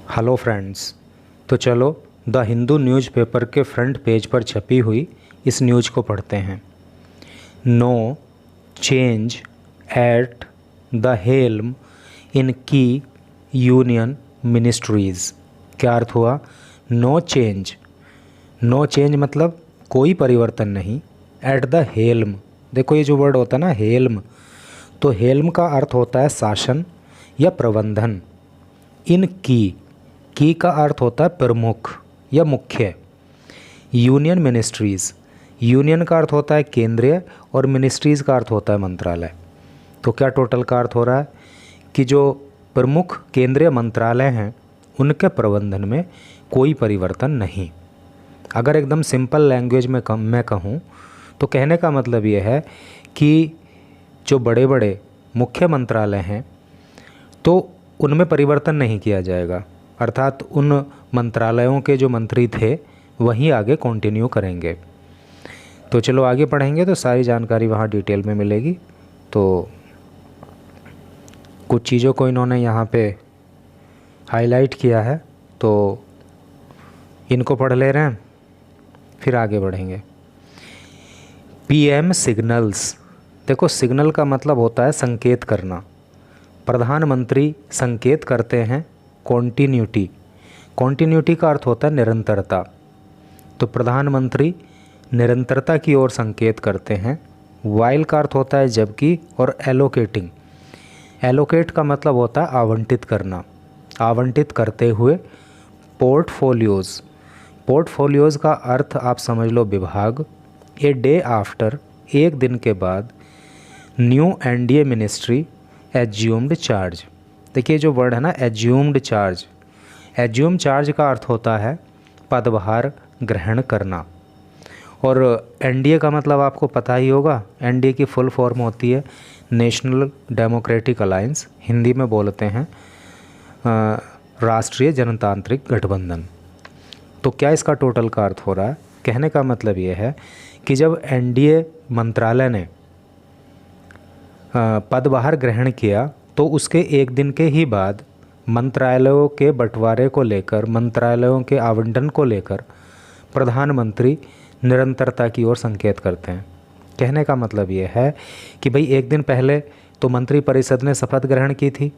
Hello friends. तो चलो the Hindu newspaper के फ्रंट पेज पर छपी हुई इस न्यूज़ को पढ़ते हैं। No change at the helm in की यूनियन मिनिस्ट्रीज़। क्या अर्थ हुआ? नो चेंज, नो चेंज मतलब कोई परिवर्तन नहीं। एट द हेल्म, देखो ये जो वर्ड होता है ना हेल्म, तो हेल्म का अर्थ होता है शासन या प्रबंधन। इन की का अर्थ होता है प्रमुख या मुख्य। यूनियन मिनिस्ट्रीज़, यूनियन का अर्थ होता है केंद्रीय और मिनिस्ट्रीज़ का अर्थ होता है मंत्रालय। तो क्या टोटल का अर्थ हो रहा है कि जो प्रमुख केंद्रीय मंत्रालय हैं उनके प्रबंधन में कोई परिवर्तन नहीं। अगर एकदम सिंपल लैंग्वेज में मैं कहूँ तो कहने का मतलब ये है कि जो बड़े बड़े मुख्य मंत्रालय हैं तो उनमें परिवर्तन नहीं किया जाएगा, अर्थात उन मंत्रालयों के जो मंत्री थे वहीं आगे कंटिन्यू करेंगे। तो चलो आगे पढ़ेंगे तो सारी जानकारी वहाँ डिटेल में मिलेगी। तो कुछ चीज़ों को इन्होंने यहाँ पे हाईलाइट किया है तो इनको पढ़ ले रहे हैं, फिर आगे बढ़ेंगे। पीएम सिग्नल्स, देखो सिग्नल का मतलब होता है संकेत करना। प्रधानमंत्री संकेत करते हैं कॉन्टिन्यूटी, कॉन्टिन्यूटी का अर्थ होता है निरंतरता। तो प्रधानमंत्री निरंतरता की ओर संकेत करते हैं। वाइल का अर्थ होता है जबकि, और एलोकेटिंग, एलोकेट का मतलब होता है आवंटित करना, आवंटित करते हुए। पोर्टफोलियोज़, पोर्टफोलियोज़ का अर्थ आप समझ लो विभाग। ए डे आफ्टर, एक दिन के बाद। New NDA ministry assumed charge, देखिए जो वर्ड है ना एज्यूम्ड चार्ज, एज्यूम चार्ज का अर्थ होता है पदभार ग्रहण करना। और एनडीए का मतलब आपको पता ही होगा, एनडीए की फुल फॉर्म होती है नेशनल डेमोक्रेटिक अलायंस, हिंदी में बोलते हैं राष्ट्रीय जनतांत्रिक गठबंधन। तो क्या इसका टोटल का अर्थ हो रहा है? कहने का मतलब ये है कि जब एनडीए मंत्रालय ने पदभार ग्रहण किया तो उसके एक दिन के ही बाद मंत्रालयों के बंटवारे को लेकर, मंत्रालयों के आवंटन को लेकर प्रधानमंत्री निरंतरता की ओर संकेत करते हैं। कहने का मतलब ये है कि भाई एक दिन पहले तो मंत्रिपरिषद ने शपथ ग्रहण की थी,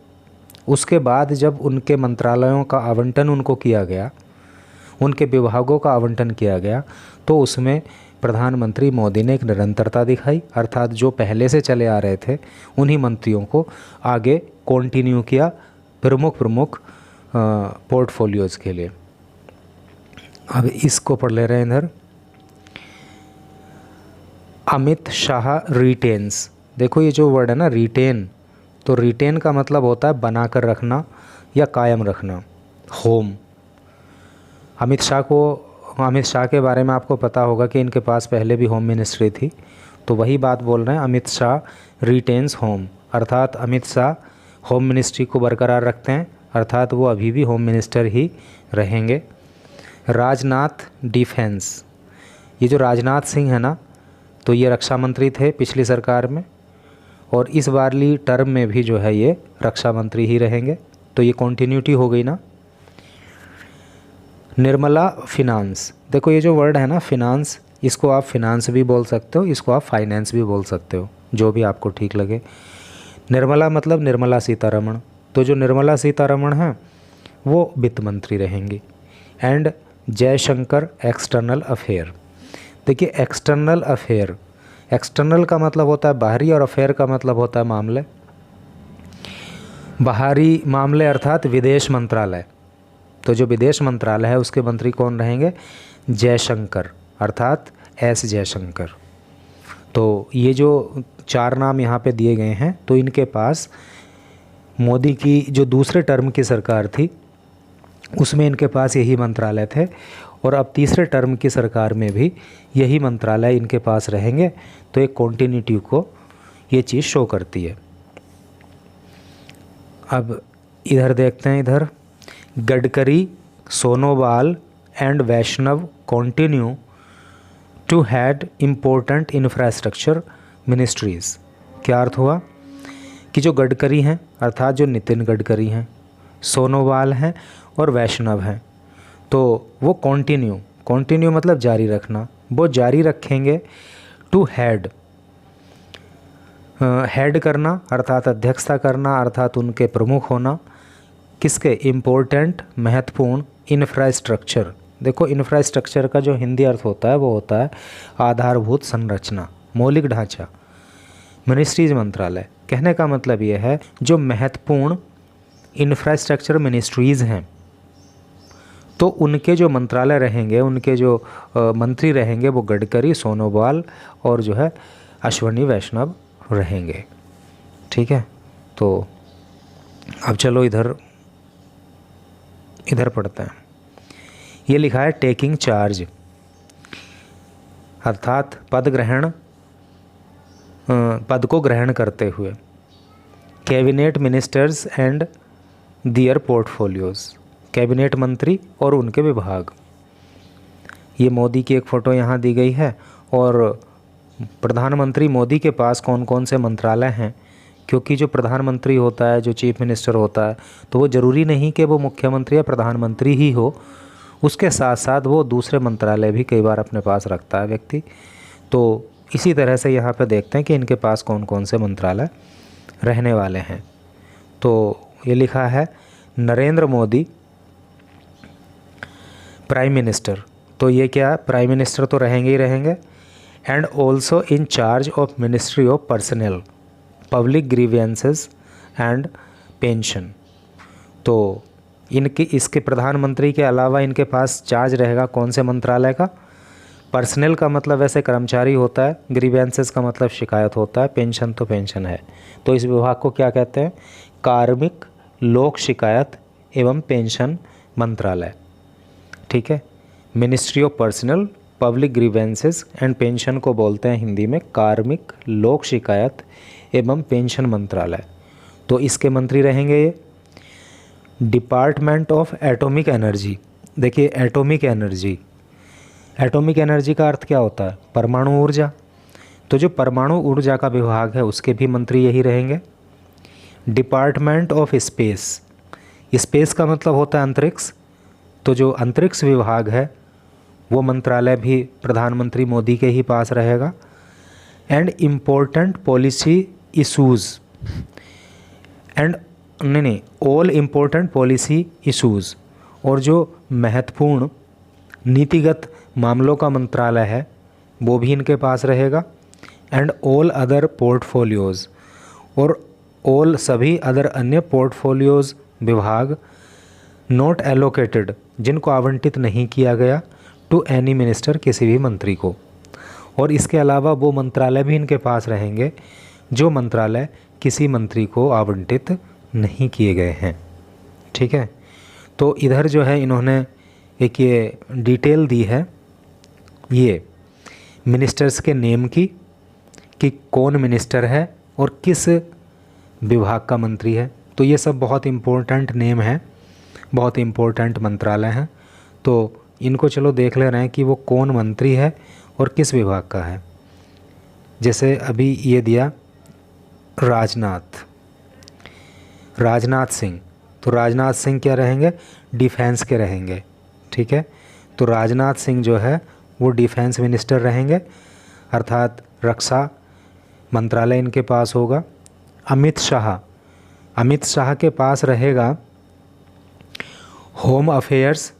उसके बाद जब उनके मंत्रालयों का आवंटन उनको किया गया, उनके विभागों का आवंटन किया गया, तो उसमें प्रधानमंत्री मोदी ने एक निरंतरता दिखाई, अर्थात जो पहले से चले आ रहे थे उन्हीं मंत्रियों को आगे कंटिन्यू किया प्रमुख प्रमुख पोर्टफोलियोज़ के लिए। अब इसको पढ़ ले रहे हैं इधर। अमित शाह रिटेन्स, देखो ये जो वर्ड है ना रिटेन, तो रिटेन का मतलब होता है बनाकर रखना या कायम रखना। होम, अमित शाह के बारे में आपको पता होगा कि इनके पास पहले भी होम मिनिस्ट्री थी, तो वही बात बोल रहे हैं अमित शाह रिटेन्स होम, अर्थात अमित शाह होम मिनिस्ट्री को बरकरार रखते हैं, अर्थात वो अभी भी होम मिनिस्टर ही रहेंगे। राजनाथ डिफेंस, ये जो राजनाथ सिंह है ना, तो ये रक्षा मंत्री थे पिछली सरकार में और इस बारली टर्म में भी जो है ये रक्षा मंत्री ही रहेंगे, तो ये कॉन्टिन्यूटी हो गई ना। निर्मला फिनांस, देखो ये जो वर्ड है ना फिनांस, इसको आप फिनांस भी बोल सकते हो, इसको आप फाइनेंस भी बोल सकते हो, जो भी आपको ठीक लगे। निर्मला मतलब निर्मला सीतारमण, तो जो निर्मला सीतारमण हैं वो वित्त मंत्री रहेंगी। एंड जयशंकर एक्सटर्नल अफेयर, देखिए एक्सटर्नल अफेयर, एक्सटर्नल का मतलब होता है बाहरी और अफेयर का मतलब होता है मामले, बाहरी मामले अर्थात विदेश मंत्रालय। तो जो विदेश मंत्रालय है उसके मंत्री कौन रहेंगे? जयशंकर, अर्थात एस जयशंकर। तो ये जो चार नाम यहाँ पे दिए गए हैं, तो इनके पास मोदी की जो दूसरे टर्म की सरकार थी उसमें इनके पास यही मंत्रालय थे और अब तीसरे टर्म की सरकार में भी यही मंत्रालय इनके पास रहेंगे। तो एक कॉन्टिन्यूटी को ये चीज़ शो करती है। अब इधर देखते हैं, इधर Gadkari, Sonowal and Vaishnaw continue to had important infrastructure ministries. क्या अर्थ हुआ कि जो गडकरी हैं अर्थात जो नितिन गडकरी हैं, सोनोवाल हैं और वैष्णव हैं, तो वो कंटिन्यू मतलब जारी रखना, वो जारी रखेंगे टू हेड करना अर्थात अध्यक्षता करना अर्थात उनके प्रमुख होना, किसके, इम्पोर्टेंट महत्वपूर्ण इंफ्रास्ट्रक्चर। देखो इंफ्रास्ट्रक्चर का जो हिंदी अर्थ होता है वो होता है आधारभूत संरचना, मौलिक ढांचा। मिनिस्ट्रीज मंत्रालय कहने का मतलब ये है जो महत्वपूर्ण इंफ्रास्ट्रक्चर मिनिस्ट्रीज़ हैं तो उनके जो मंत्रालय रहेंगे, उनके जो मंत्री रहेंगे वो गडकरी, सोनोवाल और जो है अश्वनी वैष्णव रहेंगे। ठीक है, तो अब चलो इधर पढ़ते हैं। ये लिखा है टेकिंग चार्ज अर्थात पद को ग्रहण करते हुए। Cabinet ministers and their portfolios, cabinet मंत्री और उनके विभाग। ये मोदी की एक फ़ोटो यहाँ दी गई है और प्रधानमंत्री मोदी के पास कौन कौन से मंत्रालय हैं, क्योंकि जो प्रधानमंत्री होता है, जो चीफ मिनिस्टर होता है, तो वो ज़रूरी नहीं कि वो मुख्यमंत्री या प्रधानमंत्री ही हो, उसके साथ साथ वो दूसरे मंत्रालय भी कई बार अपने पास रखता है व्यक्ति। तो इसी तरह से यहाँ पे देखते हैं कि इनके पास कौन कौन से मंत्रालय रहने वाले हैं। तो ये लिखा है नरेंद्र मोदी प्राइम मिनिस्टर, तो ये क्या, प्राइम मिनिस्टर तो रहेंगे ही रहेंगे। And also in charge of ministry of personal, public grievances and pension. तो इसके प्रधानमंत्री के अलावा इनके पास चार्ज रहेगा कौन से मंत्रालय का, पर्सनल का मतलब वैसे कर्मचारी होता है, ग्रीवेंसेस का मतलब शिकायत होता है, पेंशन तो पेंशन है। तो इस विभाग को क्या कहते हैं, कार्मिक लोक शिकायत एवं पेंशन मंत्रालय। ठीक है, ministry of personal, public grievances and pension को बोलते हैं हिंदी में कार्मिक लोक शिकायत एवं पेंशन मंत्रालय। तो इसके मंत्री रहेंगे ये। डिपार्टमेंट ऑफ एटॉमिक एनर्जी, देखिए एटॉमिक एनर्जी का अर्थ क्या होता है, परमाणु ऊर्जा। तो जो परमाणु ऊर्जा का विभाग है उसके भी मंत्री यही रहेंगे। डिपार्टमेंट ऑफ स्पेस, स्पेस का मतलब होता है अंतरिक्ष, तो जो अंतरिक्ष विभाग है वो मंत्रालय भी प्रधानमंत्री मोदी के ही पास रहेगा। And important policy issues and all important policy issues, और जो महत्वपूर्ण नीतिगत मामलों का मंत्रालय है वो भी इनके पास रहेगा। एंड ऑल अदर पोर्टफोलियोज़, और ऑल सभी अदर अन्य पोर्टफोलियोज़ विभाग नॉट एलोकेटेड, जिनको आवंटित नहीं किया गया, टू एनी मिनिस्टर, किसी भी मंत्री को। और इसके अलावा वो मंत्रालय भी इनके पास रहेंगे जो मंत्रालय किसी मंत्री को आवंटित नहीं किए गए हैं। ठीक है, तो इधर जो है इन्होंने एक ये डिटेल दी है ये मिनिस्टर्स के नेम की, कि कौन मिनिस्टर है और किस विभाग का मंत्री है। तो ये सब बहुत इम्पोर्टेंट नेम है, बहुत इम्पोर्टेंट मंत्रालय हैं। तो इनको चलो देख ले रहे हैं कि वो कौन मंत्री है और किस विभाग का है। जैसे अभी ये दिया राजनाथ सिंह, तो राजनाथ सिंह क्या रहेंगे, डिफेंस के रहेंगे। ठीक है, तो राजनाथ सिंह जो है वो डिफेंस मिनिस्टर रहेंगे, अर्थात रक्षा मंत्रालय इनके पास होगा। अमित शाह के पास रहेगा होम अफेयर्स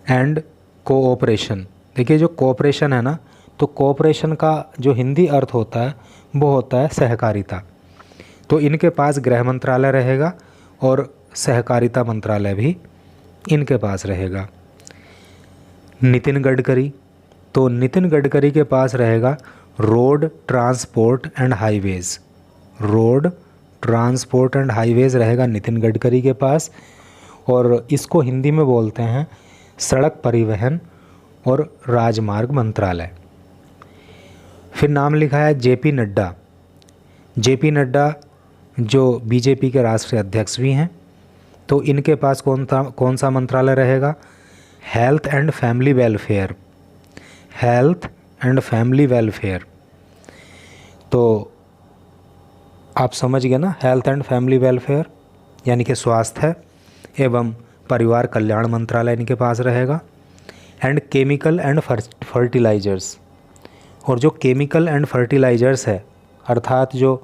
एंड कोऑपरेशन। देखिए जो कोऑपरेशन है ना, तो कोऑपरेशन का जो हिंदी अर्थ होता है वो होता है सहकारिता। तो इनके पास गृह मंत्रालय रहेगा और सहकारिता मंत्रालय भी इनके पास रहेगा। नितिन गडकरी, तो नितिन गडकरी के पास रहेगा रोड ट्रांसपोर्ट एंड हाईवेज़ रहेगा नितिन गडकरी के पास, और इसको हिंदी में बोलते हैं सड़क परिवहन और राजमार्ग मंत्रालय। फिर नाम लिखा है जेपी नड्डा जो बीजेपी के राष्ट्रीय अध्यक्ष भी हैं। तो इनके पास कौन सा मंत्रालय रहेगा, हेल्थ एंड फैमिली वेलफेयर। तो आप समझ गए ना, हेल्थ एंड फैमिली वेलफेयर यानी कि स्वास्थ्य एवं परिवार कल्याण मंत्रालय इनके पास रहेगा। एंड केमिकल एंड फर्टिलाइजर्स, और जो केमिकल एंड फर्टिलाइजर्स है अर्थात जो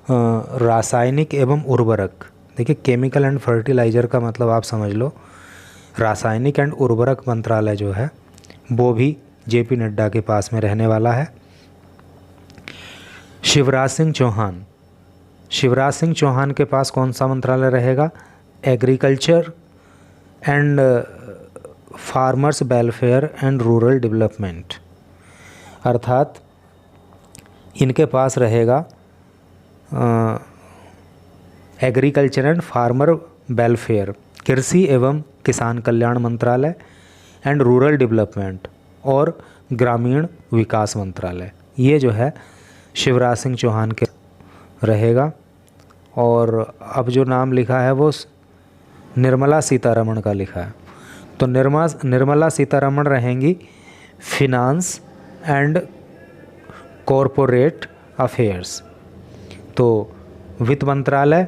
रासायनिक एवं उर्वरक, देखिए केमिकल एंड फर्टिलाइजर का मतलब आप समझ लो, रासायनिक एंड उर्वरक मंत्रालय जो है वो भी जेपी नड्डा के पास में रहने वाला है। शिवराज सिंह चौहान, शिवराज सिंह चौहान के पास कौन सा मंत्रालय रहेगा? Agriculture and farmers welfare and rural development, अर्थात इनके पास रहेगा एग्रीकल्चर एंड फार्मर वेलफेयर, कृषि एवं किसान कल्याण मंत्रालय, एंड रूरल डेवलपमेंट और ग्रामीण विकास मंत्रालय। ये जो है शिवराज सिंह चौहान के रहेगा। और अब जो नाम लिखा है वो निर्मला सीतारमण का लिखा है, तो निर्मला सीतारमण रहेंगी फिनांस एंड कॉरपोरेट अफेयर्स। तो वित्त मंत्रालय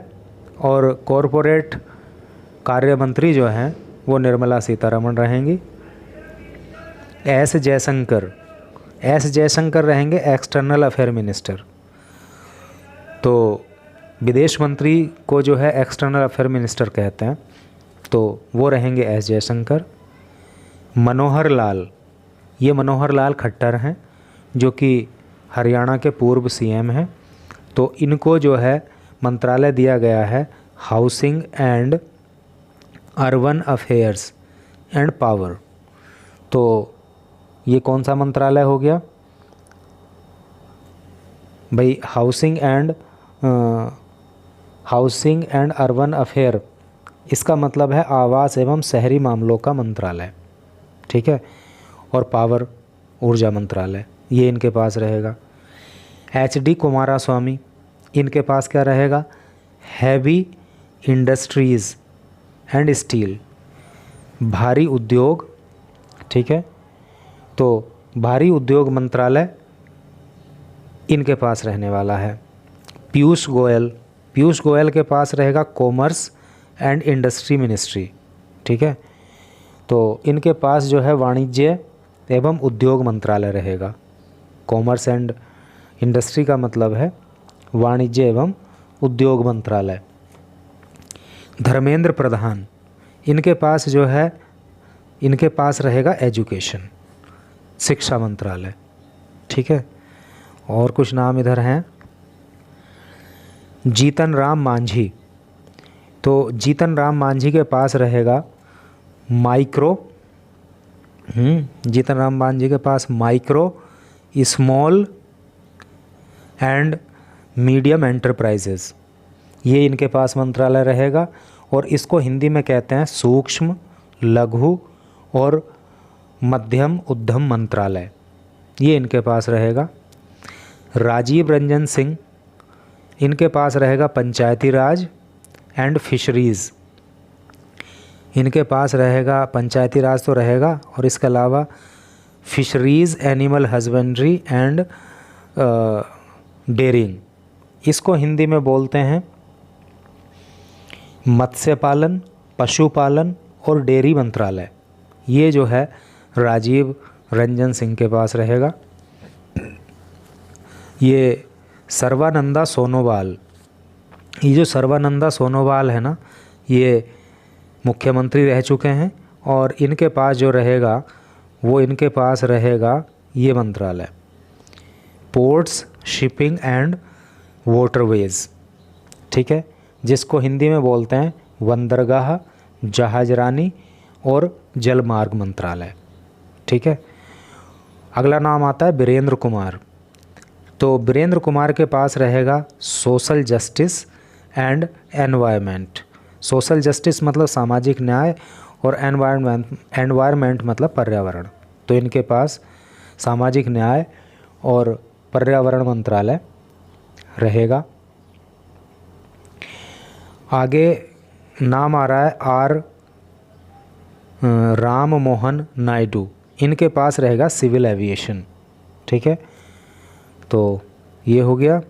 और कॉरपोरेट कार्य मंत्री जो हैं वो निर्मला सीतारमण रहेंगी। एस जयशंकर रहेंगे एक्सटर्नल अफेयर मिनिस्टर। तो विदेश मंत्री को जो है एक्सटर्नल अफेयर मिनिस्टर कहते हैं, तो वो रहेंगे एस जयशंकर। मनोहर लाल, ये मनोहर लाल खट्टर हैं जो कि हरियाणा के पूर्व सीएम हैं, तो इनको जो है मंत्रालय दिया गया है housing and urban affairs and power. तो ये कौन सा मंत्रालय हो गया भाई? हाउसिंग एंड अर्बन अफेयर, इसका मतलब है आवास एवं शहरी मामलों का मंत्रालय, ठीक है। और पावर, ऊर्जा मंत्रालय, ये इनके पास रहेगा। HD कुमारास्वामी, इनके पास क्या रहेगा? हैवी इंडस्ट्रीज़ एंड स्टील, भारी उद्योग, ठीक है। तो भारी उद्योग मंत्रालय इनके पास रहने वाला है। पीयूष गोयल के पास रहेगा कॉमर्स एंड इंडस्ट्री मिनिस्ट्री, ठीक है। तो इनके पास जो है वाणिज्य एवं उद्योग मंत्रालय रहेगा। कॉमर्स एंड इंडस्ट्री का मतलब है वाणिज्य एवं उद्योग मंत्रालय। धर्मेंद्र प्रधान, इनके पास जो है, इनके पास रहेगा एजुकेशन, शिक्षा मंत्रालय, ठीक है। और कुछ नाम इधर हैं। जीतन राम मांझी, तो जीतन राम मांझी के पास रहेगा जीतन राम मांझी के पास micro, small and medium enterprises, ये इनके पास मंत्रालय रहेगा। और इसको हिंदी में कहते हैं सूक्ष्म, लघु और मध्यम उद्यम मंत्रालय, ये इनके पास रहेगा। राजीव रंजन सिंह, इनके पास रहेगा पंचायती राज एंड फिशरीज़, इनके पास रहेगा पंचायती राज तो रहेगा, और इसके अलावा fisheries, animal husbandry and dairying, इसको हिंदी में बोलते हैं मत्स्य पालन, पशुपालन और डेयरी मंत्रालय, ये जो है राजीव रंजन सिंह के पास रहेगा। ये सर्बानंदा सोनोवाल, ये जो सर्बानंदा सोनोवाल है ना, ये मुख्यमंत्री रह चुके हैं, और इनके पास जो रहेगा वो इनके पास रहेगा ये मंत्रालय पोर्ट्स, शिपिंग एंड वाटरवेज, ठीक है, जिसको हिंदी में बोलते हैं बंदरगाह, जहाजरानी और जलमार्ग मंत्रालय, ठीक है। अगला नाम आता है वीरेंद्र कुमार, तो वीरेंद्र कुमार के पास रहेगा social justice and environment. Social justice मतलब सामाजिक न्याय, और एनवायरनमेंट मतलब पर्यावरण, तो इनके पास सामाजिक न्याय और पर्यावरण मंत्रालय रहेगा। आगे नाम आ रहा है आर राम मोहन नायडू, इनके पास रहेगा सिविल एविएशन, ठीक है। तो ये हो गया।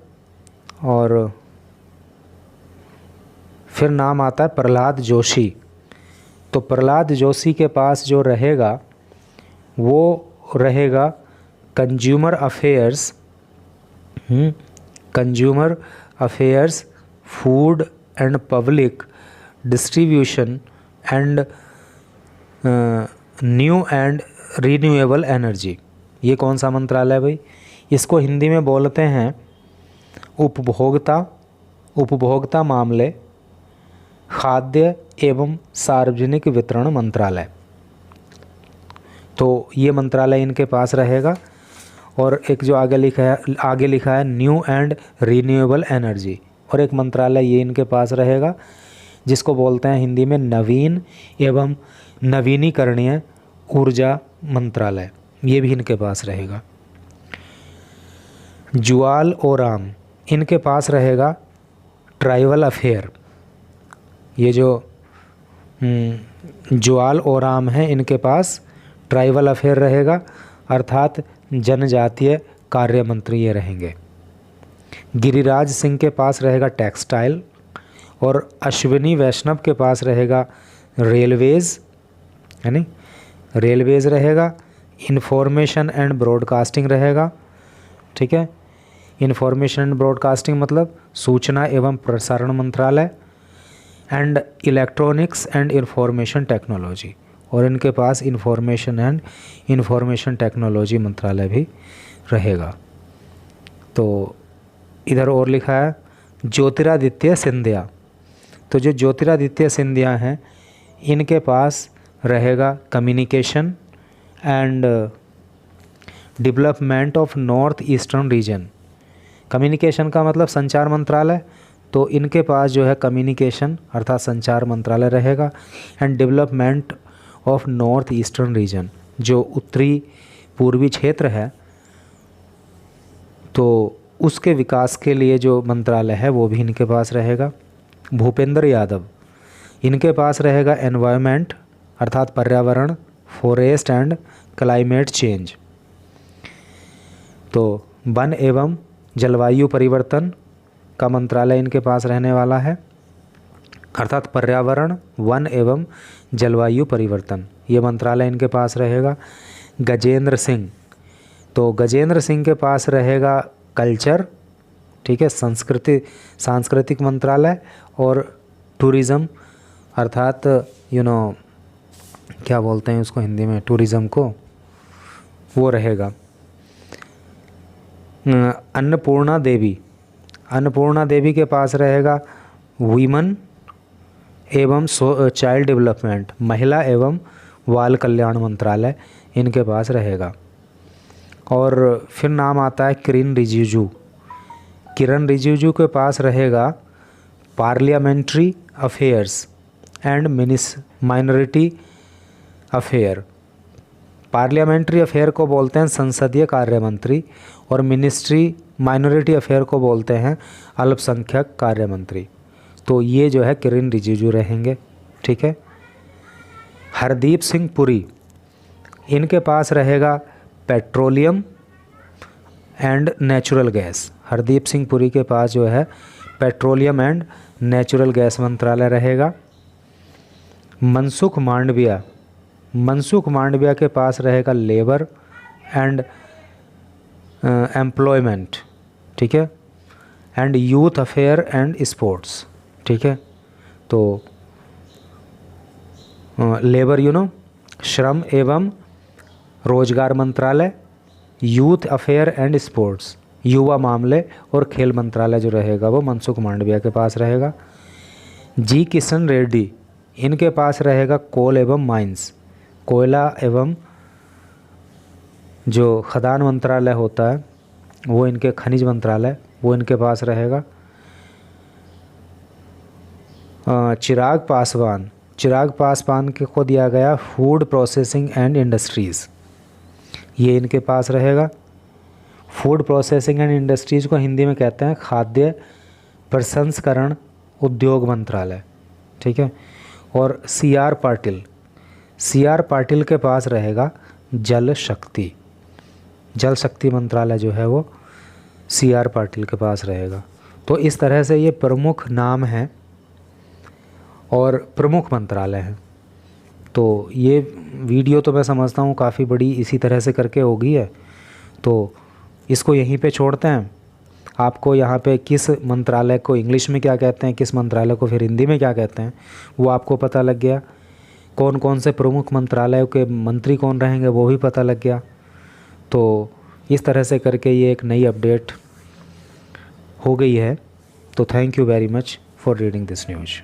और फिर नाम आता है प्रहलाद जोशी, तो प्रहलाद जोशी के पास जो रहेगा वो रहेगा consumer affairs, consumer affairs, food and public distribution and new and renewable energy. ये कौन सा मंत्रालय है भाई? इसको हिंदी में बोलते हैं उपभोक्ता मामले, खाद्य एवं सार्वजनिक वितरण मंत्रालय। तो ये मंत्रालय इनके पास रहेगा। और एक जो आगे लिखा है न्यू एंड रीन्यूएबल एनर्जी, और एक मंत्रालय ये इनके पास रहेगा जिसको बोलते हैं हिंदी में नवीन एवं नवीनीकरणीय ऊर्जा मंत्रालय, ये भी इनके पास रहेगा। जुआल ओराम इनके पास रहेगा ट्राइबल अफेयर। ये जो जुआल ओराम है इनके पास ट्राइबल अफेयर रहेगा, अर्थात जनजातीय कार्य मंत्री ये रहेंगे। गिरिराज सिंह के पास रहेगा टेक्सटाइल, और अश्विनी वैष्णव के पास रहेगा रेलवेज़, यानी रेलवेज़ रहेगा। इंफॉर्मेशन एंड ब्रॉडकास्टिंग रहेगा, ठीक है। इंफॉर्मेशन एंड ब्रॉडकास्टिंग मतलब सूचना एवं प्रसारण मंत्रालय। And electronics and information technology, और इनके पास इंफॉर्मेशन एंड इंफॉर्मेशन टेक्नोलॉजी मंत्रालय भी रहेगा। तो इधर और लिखा है ज्योतिरादित्य सिंधिया। तो जो ज्योतिरादित्य सिंधिया हैं इनके पास रहेगा communication and development of north eastern region. Communication का मतलब संचार मंत्रालय, तो इनके पास जो है कम्युनिकेशन अर्थात संचार मंत्रालय रहेगा। And development of north eastern region, जो उत्तरी पूर्वी क्षेत्र है तो उसके विकास के लिए जो मंत्रालय है वो भी इनके पास रहेगा। भूपेंद्र यादव इनके पास रहेगा एनवायरनमेंट अर्थात पर्यावरण, फॉरेस्ट एंड क्लाइमेट चेंज। तो वन एवं जलवायु परिवर्तन का मंत्रालय इनके पास रहने वाला है, अर्थात पर्यावरण, वन एवं जलवायु परिवर्तन, ये मंत्रालय इनके पास रहेगा। गजेंद्र सिंह, तो गजेंद्र सिंह के पास रहेगा कल्चर, ठीक है, सांस्कृतिक मंत्रालय, और टूरिज़्म अर्थात क्या बोलते हैं उसको हिंदी में, टूरिज़्म को, वो रहेगा। अन्नपूर्णा देवी के पास रहेगा वीमन एवं चाइल्ड डेवलपमेंट, महिला एवं बाल कल्याण मंत्रालय इनके पास रहेगा। और फिर नाम आता है किरण रिजिजू के पास रहेगा parliamentary affairs and minority affair. Parliamentary affair को बोलते हैं संसदीय कार्य मंत्री, और माइनॉरिटी अफेयर को बोलते हैं अल्पसंख्यक कार्य मंत्री। तो ये जो है किरण रिजिजू रहेंगे, ठीक है। हरदीप सिंह पुरी इनके पास रहेगा petroleum and natural gas. Hardeep Singh Puri के पास जो है पेट्रोलियम एंड नेचुरल गैस मंत्रालय रहेगा। मनसुख मांडविया के पास रहेगा लेबर एंड एम्प्लॉयमेंट, ठीक है, and youth affair and sports, ठीक है। तो लेबर श्रम एवं रोजगार मंत्रालय, यूथ अफेयर एंड स्पोर्ट्स युवा मामले और खेल मंत्रालय जो रहेगा वो मनसुख मांडविया के पास रहेगा। जी किशन रेड्डी इनके पास रहेगा कोल एवं माइंस, कोयला एवं जो खदान मंत्रालय होता है वो इनके खनिज मंत्रालय वो इनके पास रहेगा। चिराग पासवान को दिया गया फूड प्रोसेसिंग एंड इंडस्ट्रीज़, ये इनके पास रहेगा। फूड प्रोसेसिंग एंड इंडस्ट्रीज़ को हिंदी में कहते हैं खाद्य प्रसंस्करण उद्योग मंत्रालय, ठीक है। और सी आर पाटिल के पास रहेगा जल शक्ति मंत्रालय जो है वो सी आर पाटिल के पास रहेगा। तो इस तरह से ये प्रमुख नाम हैं और प्रमुख मंत्रालय हैं। तो ये वीडियो तो मैं समझता हूँ काफ़ी बड़ी इसी तरह से करके होगी है, तो इसको यहीं पे छोड़ते हैं। आपको यहाँ पे किस मंत्रालय को इंग्लिश में क्या कहते हैं, किस मंत्रालय को फिर हिंदी में क्या कहते हैं, वो आपको पता लग गया। कौन कौन से प्रमुख मंत्रालयों के मंत्री कौन रहेंगे वो भी पता लग गया। तो इस तरह से करके ये एक नई अपडेट हो गई है। तो thank you very much for reading this news.